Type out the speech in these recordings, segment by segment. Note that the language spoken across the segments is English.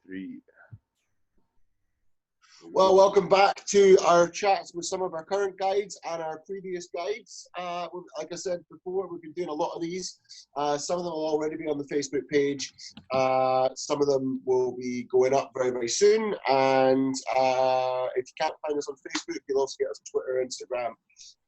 Three. Well, welcome back to our chats with some of our current guides and our previous guides. Like I said before, we've been doing a lot of these. Some of them will already be on the Facebook page. Some of them will be going up very, very soon. And if you can't find us on Facebook, you'll also get us on Twitter, Instagram,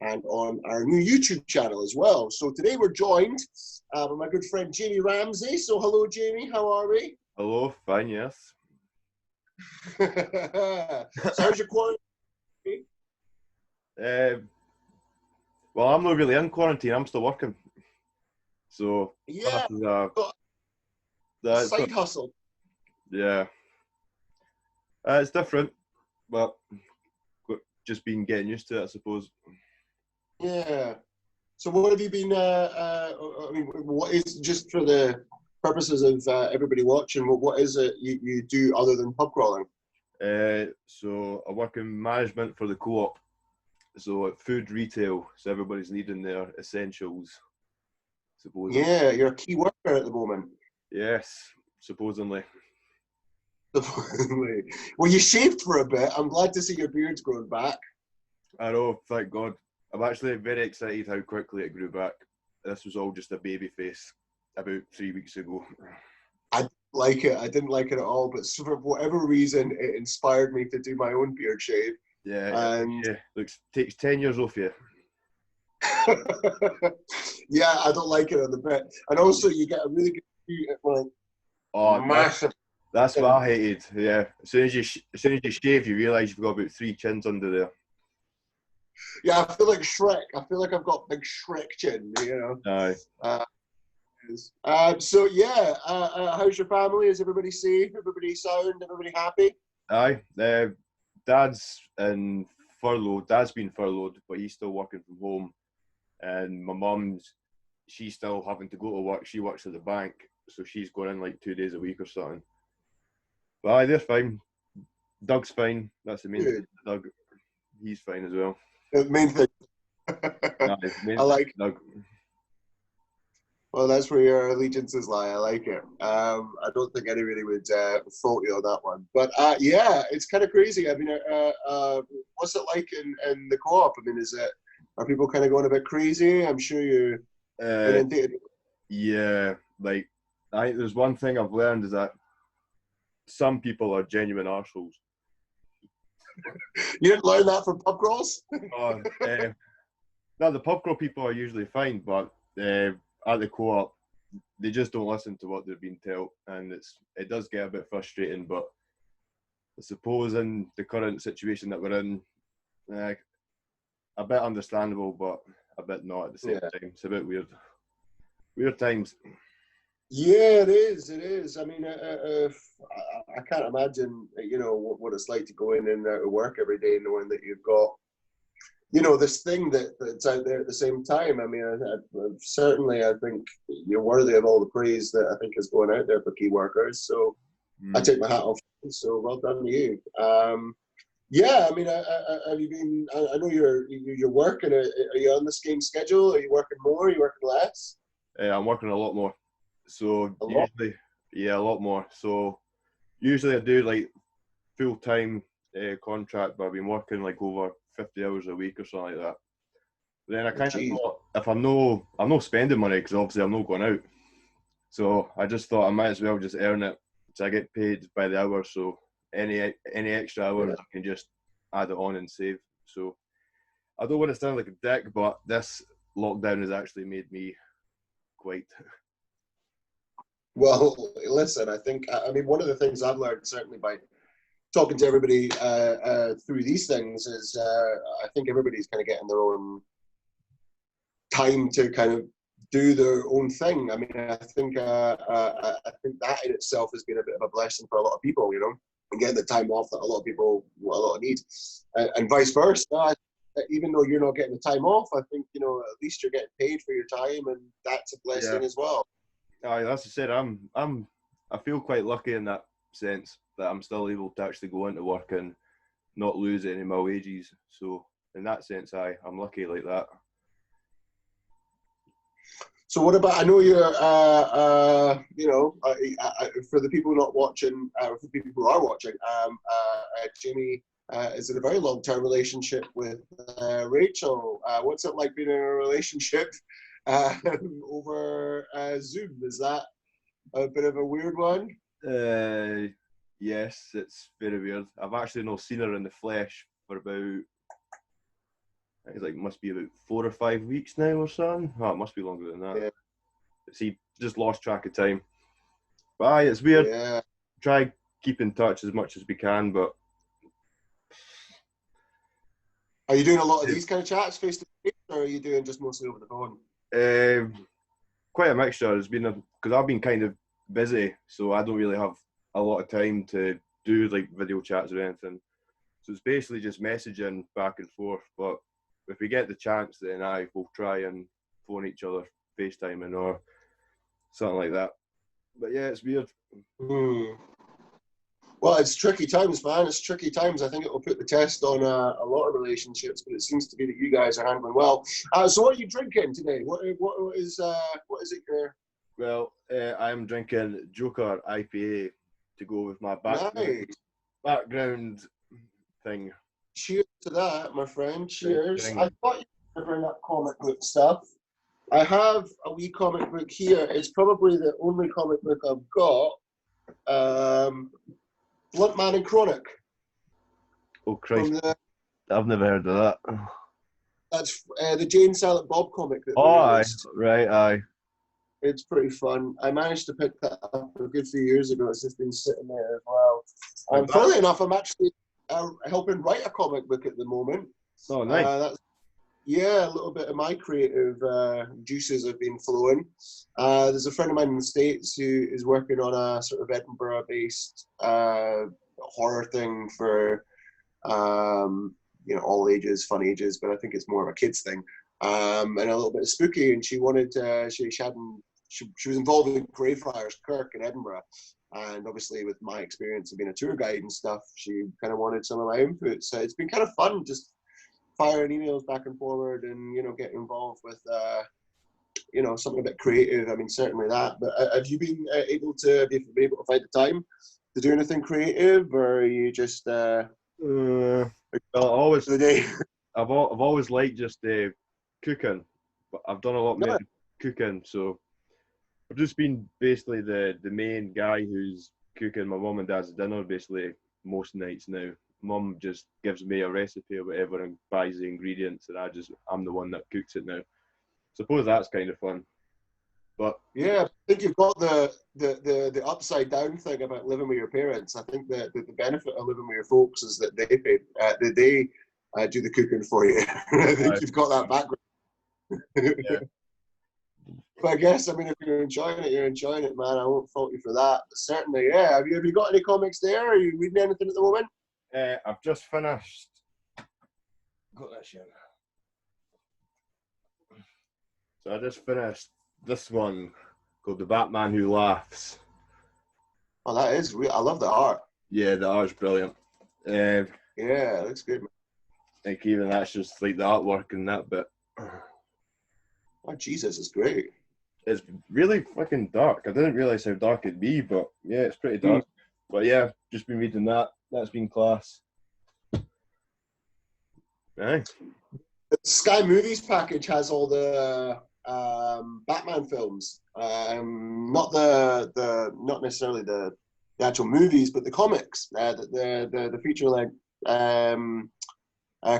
and on our new YouTube channel as well. So today we're joined by my good friend Jamie Ramsey. So hello, Jamie. How are we? Hello, fine, yes. So how's your quarantine? Well, I'm not really in quarantine. I'm still working. So Yeah, side hustle. Yeah, it's different, but just been getting used to it, I suppose. Yeah. So what have you been? I mean, what is, just for the purposes of everybody watching, what is it you do other than pub crawling? So I work in management for the co-op. So food retail. So everybody's needing their essentials, supposedly. Yeah, you're a key worker at the moment. Yes, supposedly. Well, you shaved for a bit. I'm glad to see your beard's growing back. I know, thank God. I'm actually very excited how quickly it grew back. This was all just a baby face about 3 weeks ago. I didn't like it at all, but for whatever reason, it inspired me to do my own beard shave. Yeah, looks takes 10 years off you. Yeah, I don't like it on the bit. And also, you get a really good massive. That's what I hated. Yeah, as soon as you shave, you realise you've got about 3 chins under there. Yeah, I feel like Shrek. I feel like I've got big Shrek chin. You know. Aye. So yeah, how's your family? Is everybody safe? Everybody sound? Everybody happy? Aye. Dad's in furlough. Dad's been furloughed, but he's still working from home. And my mum's, she's still having to go to work. She works at the bank, so she's going in like 2 days a week or something. But aye, they're fine. Doug's fine. That's the main thing. Doug, he's fine as well. The main thing. I like Doug. Well, that's where your allegiances lie. I like it. I don't think anybody would fault you on that one. But yeah, it's kind of crazy. I mean, what's it like in the co-op? I mean, are people kind of going a bit crazy? I'm sure you inundated. Yeah, like I think there's one thing I've learned is that some people are genuine arseholes. You didn't learn that from pub crawls? No, the pub crawl people are usually fine, but at the co-op, they just don't listen to what they're being told, and it does get a bit frustrating. But I suppose in the current situation that we're in, a bit understandable, but a bit not at the same time. It's a bit weird times. Yeah, it is. It is. I mean, I can't imagine, what it's like to go in and out of work every day knowing that you've got, this thing that's out there at the same time. I mean, certainly I think you're worthy of all the praise that I think is going out there for key workers. So I take my hat off. So well done to you. Yeah, I mean, have you been? I know you're working. Are you on the same schedule? Are you working more? Are you working less? I'm working a lot more. So usually, a lot more. So usually I do like full-time contract, but I've been working like over 50 hours a week or something like that. But then I kind of thought, if I'm not spending money, because obviously I'm not going out. So I just thought I might as well just earn it. So I get paid by the hour. So any extra hours I can just add it on and save. So I don't want to sound like a dick, but this lockdown has actually made me quite. Well, listen, I mean, one of the things I've learned, certainly by talking to everybody through these things, is I think everybody's kind of getting their own time to kind of do their own thing. I mean, I think that in itself has been a bit of a blessing for a lot of people, and getting the time off that a lot of people need, and vice versa. Even though you're not getting the time off, I think, at least you're getting paid for your time, and that's a blessing as well. Aye, as I said, I feel quite lucky in that sense that I'm still able to actually go into work and not lose any of my wages. So in that sense, I'm lucky like that. So what about? I know you're, for the people not watching, for the people who are watching, Jamie is in a very long-term relationship with Rachel. What's it like being in a relationship over Zoom? Is that a bit of a weird one? Yes, it's very weird. I've actually not seen her in the flesh for about, I think must be about 4 or 5 weeks now or something. Oh, it must be longer than that. Yeah. See, just lost track of time. But aye, it's weird. Yeah. Try keep in touch as much as we can, but Are you doing a lot of these kind of chats face to face, or are you doing just mostly over the phone? Quite a mixture. It's been because I've been kind of busy, so I don't really have a lot of time to do like video chats or anything. So it's basically just messaging back and forth. But if we get the chance, then we'll try and phone each other, FaceTiming or something like that. But yeah, it's weird. Well, it's tricky times, man. It's tricky times. I think it will put the test on a lot of relationships, but it seems to be that you guys are handling well. So, what are you drinking today? What is it? Well, I am drinking Joker IPA to go with my background thing. Cheers to that, my friend. Cheers. I thought you were bring up comic book stuff. I have a wee comic book here. It's probably the only comic book I've got. Blunt Man and Chronic. Oh Christ! I've never heard of that. That's the Jane Silent Bob comic. Aye. It's pretty fun. I managed to pick that up a good few years ago. It's just been sitting there as well. Funnily enough, I'm actually helping write a comic book at the moment. Oh, nice. Yeah, a little bit of my creative juices have been flowing. There's a friend of mine in the States who is working on a sort of Edinburgh-based horror thing for, all ages, fun ages, but I think it's more of a kids thing, and a little bit of spooky. And she wanted, she was involved in Greyfriars Kirk in Edinburgh. And obviously with my experience of being a tour guide and stuff, she kind of wanted some of my input. So it's been kind of fun just firing emails back and forward and, getting involved with, something a bit creative. I mean, certainly that. But have you been able to find the time to do anything creative, or are you just always the day? I've always liked just cooking, but I've done a lot more cooking. So I've just been basically the main guy who's cooking my mum and dad's dinner basically most nights now. Mum just gives me a recipe or whatever and buys the ingredients, and I'm the one that cooks it now. Suppose that's kind of fun. But yeah, I think you've got the upside down thing about living with your parents. I think that the benefit of living with your folks is that they do the cooking for you. I think you've got that background. Yeah. But I guess, I mean, if you're enjoying it, man. I won't fault you for that. But certainly, yeah. Have you got any comics there? Are you reading anything at the moment? I've just finished. Got that shit. So I just finished this one called The Batman Who Laughs. Oh, that is real. I love the art. Yeah, the art's brilliant. Yeah, it looks good, man. Like even that's just like the artwork and that bit. Oh, Jesus, it's great. It's really fucking dark. I didn't realise how dark it'd be, but yeah, it's pretty dark. But yeah, just been reading that. That's been class. Aye. The Sky Movies package has all the Batman films. Not necessarily the actual movies, but the comics. The feature-length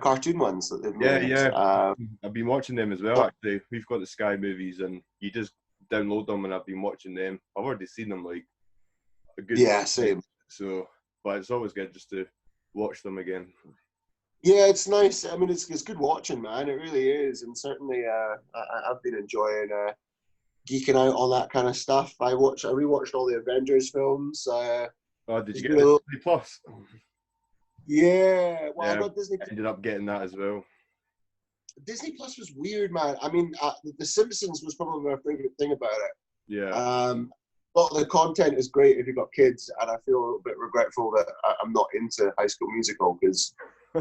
cartoon ones that they've made. Yeah. I've been watching them as well, actually. We've got the Sky Movies, and you just download them, and I've been watching them. I've already seen them like a good. Yeah, same. So, but it's always good just to watch them again. Yeah, it's nice. I mean, it's good watching, man. It really is, and certainly, I've been enjoying geeking out on that kind of stuff. I rewatched all the Avengers films. Did you get the Disney Plus? Yeah, well, I got Disney. I ended up getting that as well. Disney Plus was weird, man. I mean, The Simpsons was probably my favorite thing about it. Yeah. But the content is great if you've got kids, and I feel a bit regretful that I'm not into High School Musical because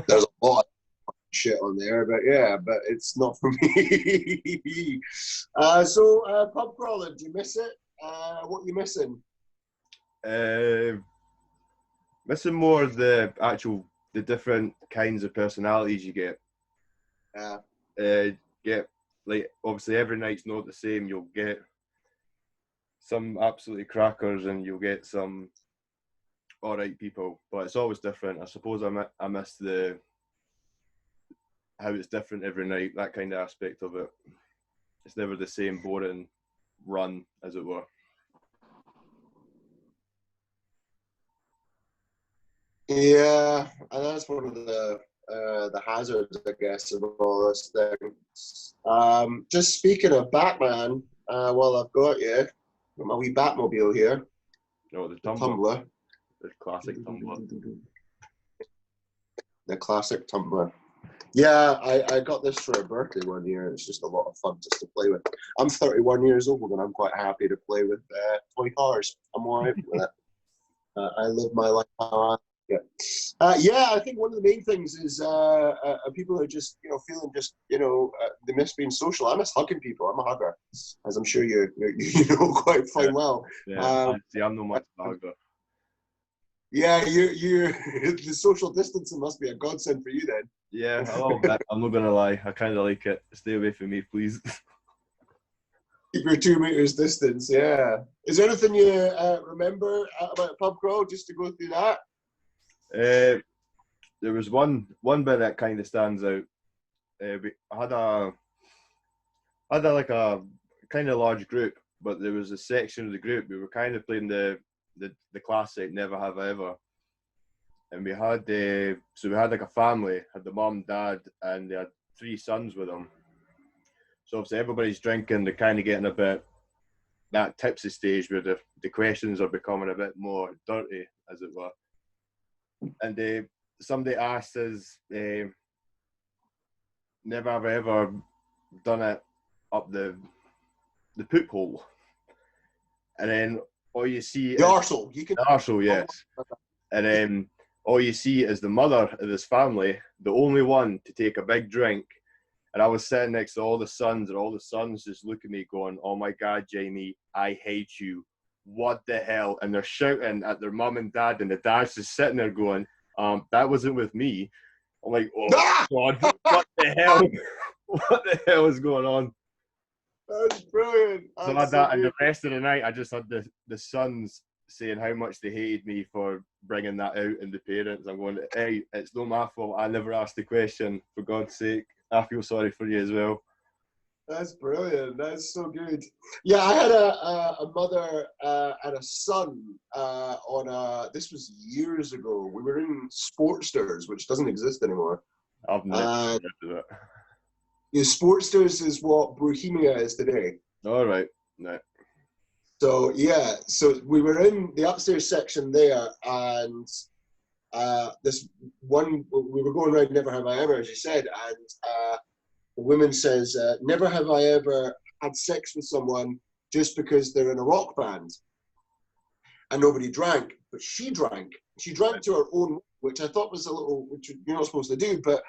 there's a lot of shit on there, but yeah, but it's not for me. So pub crawling, do you miss it? What are you missing? Missing more of the different kinds of personalities you get. Get like obviously every night's not the same. You'll get some absolutely crackers and you'll get some all right people, but it's always different. I suppose I miss the how it's different every night, that kind of aspect of it. It's never the same boring run, as it were. Yeah, and that's one of the hazards, I guess, of all this thing. Just speaking of Batman, while I've got you, got my wee Batmobile here. No, the Tumbler. The classic tumbler. The classic tumbler. Yeah, I got this for a birthday one year. It's just a lot of fun just to play with. I'm 31 years old and I'm quite happy to play with toy cars. I'm all right with it. I live my life how I yeah, I think one of the main things is people are just, feeling just, they miss being social. I miss hugging people. I'm a hugger, as I'm sure you know quite fine well. Yeah, I'm no much of a hugger. Yeah, you the social distancing must be a godsend for you then. Yeah, a little bit. I'm not gonna lie. I kind of like it. Stay away from me, please. Keep your 2 meters distance. Yeah. Is there anything you remember about a pub crawl? Just to go through that. There was one bit that kind of stands out. I had a like a kind of large group, but there was a section of the group we were kind of playing the classic Never Have I Ever, and we had so we had like a family, had the mum, dad, and they had 3 sons with them. So obviously everybody's drinking, they're kind of getting a bit that tipsy stage where the questions are becoming a bit more dirty, as it were. And somebody asked us, never have I ever done it up the poop hole. And then all you see the arsehole. The arsehole, yes. And then all you see is the mother of this family, the only one to take a big drink. And I was sitting next to all the sons, and all the sons just look at me going, "Oh my God, Jamie, I hate you. What the hell?" And they're shouting at their mum and dad, and the dad's just sitting there going, "That wasn't with me." I'm like, "Oh God, what the hell? What the hell is going on?" That's brilliant. So I had that, and the rest of the night, I just had the sons saying how much they hated me for bringing that out, and the parents. I'm going, "Hey, it's not my fault. I never asked the question. For God's sake, I feel sorry for you as well." That's brilliant. That's so good. Yeah, I had a mother and a son this was years ago. We were in Sportsters, which doesn't exist anymore. I've never heard of it. Yeah, Sportsters is what Bohemia is today. All right. No. So yeah, so we were in the upstairs section there, and this one we were going around Never Have I Ever, as you said, and the woman says, "Never have I ever had sex with someone just because they're in a rock band." And nobody drank, but she drank. She drank to her own, which I thought was a little, which you're not supposed to do, but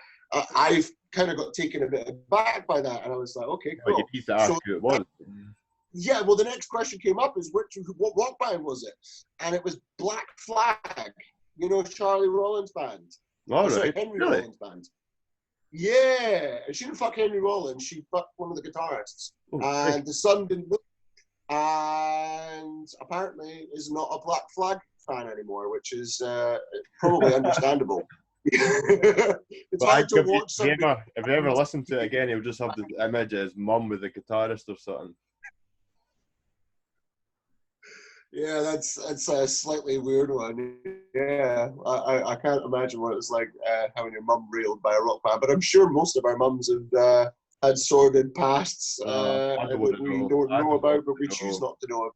I've kind of got taken a bit aback by that, and I was like, okay, cool. But you need to ask who it was. Yeah, well, the next question came up is what rock band was it? And it was Black Flag, Charlie Rollins' band. All right. Sorry, Henry Really? Rollins' band. Yeah, and she didn't fuck Henry Rollins, she fucked one of the guitarists. And the son didn't look, and apparently is not a Black Flag fan anymore, which is probably understandable. It's hard to watch something. If you ever listen to it again, you'll just have the image of his mum with the guitarist or something. Yeah, that's a slightly weird one. Yeah, I can't imagine what it's like having your mum railed by a rock band, but I'm sure most of our mums have had sordid pasts that we don't know about, but we choose not to know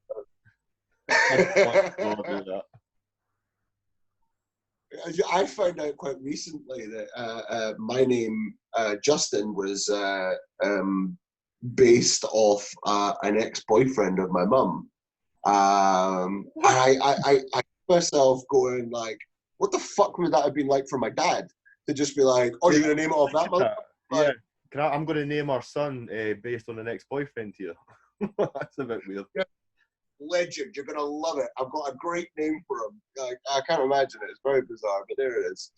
about. I found out quite recently that my name, Justin, was based off an ex-boyfriend of my mum. I myself going like, what the fuck would that have been like for my dad? to just be like, oh, you're going to name it off that mother? Yeah. I'm going to name our son based on an ex-boyfriend here. That's a bit weird. Yeah. Legend. You're going to love it. I've got a great name for him. I can't imagine it. It's very bizarre, but there it is.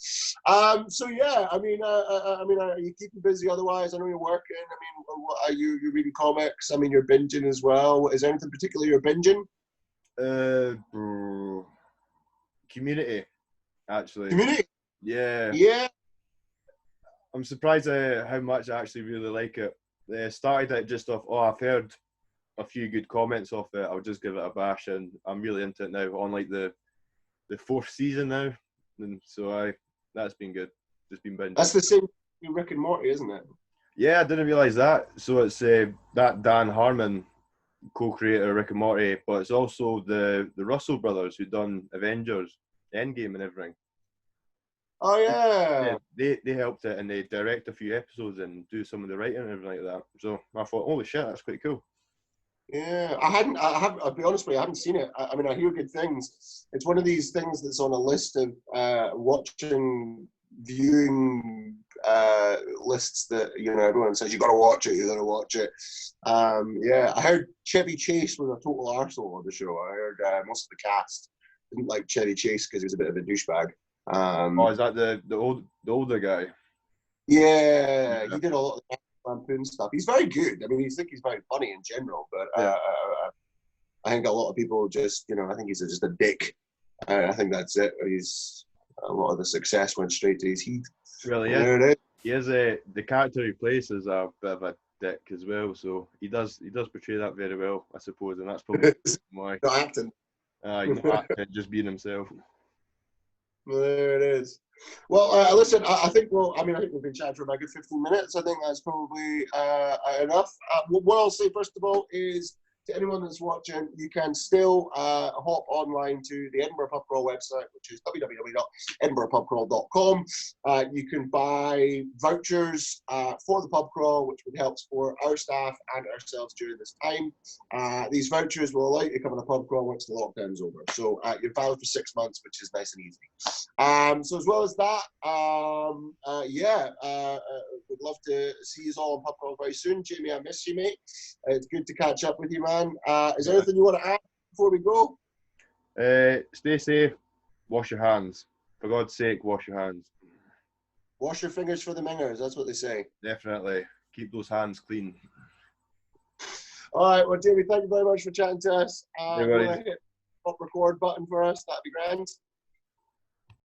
So yeah, I mean, are you keeping busy otherwise? I know you're working. I mean, what are you reading comics? I mean, you're binging as well. Is there anything particular you're binging? Community, actually. Community? Yeah. Yeah. I'm surprised how much I actually really like it. Started it just off, I've heard a few good comments off it, I'll just give it a bash, and I'm really into it now, on like the fourth season now, and so that's been good. Just been binging. That's the same with Rick and Morty, isn't it? Yeah, I didn't realise that. So it's that Dan Harmon, co-creator of Rick and Morty, but it's also the Russell brothers who done Avengers, Endgame and everything. Oh yeah. They helped it, and they direct a few episodes and do some of the writing and everything like that. So I thought, holy shit, that's quite cool. Yeah, I'll be honest with you, I haven't seen it. I mean, I hear good things. It's one of these things that's on a list of viewing lists that, you know, everyone says, you got to watch it, Yeah, I heard Chevy Chase was a total arsehole on the show. I heard most of the cast didn't like Chevy Chase because he was a bit of a douchebag. Is that the older guy? Yeah, he did a lot of the lampoon stuff. He's very good. I mean, he's very funny in general, but I think a lot of people just, you know, I think he's just a dick. I think that's it. A lot of the success went straight to his heat. Really, yeah. He is the character he plays is a bit of a dick as well, so he does portray that very well, I suppose, and that's probably why. Not acting. Not acting, just being himself. Well, there it is. Well, listen, I think we've been chatting for about 15 minutes. I think that's probably enough. What I'll say, first of all, is to anyone that's watching, you can still hop online to the Edinburgh Pub Crawl website, which is www.edinburghpubcrawl.com. You can buy vouchers for the pub crawl, which would help support our staff and ourselves during this time. These vouchers will allow you to come on a pub crawl once the lockdown's over. So you're valid for 6 months, which is nice and easy. So as well as that, would love to see you all on pub crawl very soon. Jamie, I miss you, mate. It's good to catch up with you, man. Is there anything you want to add before we go? Stay safe. Wash your hands. For God's sake, wash your hands. Wash your fingers for the mingers. That's what they say. Definitely. Keep those hands clean. All right. Well, Jamie, thank you very much for chatting to us. Hit hit the record button for us. That'd be grand.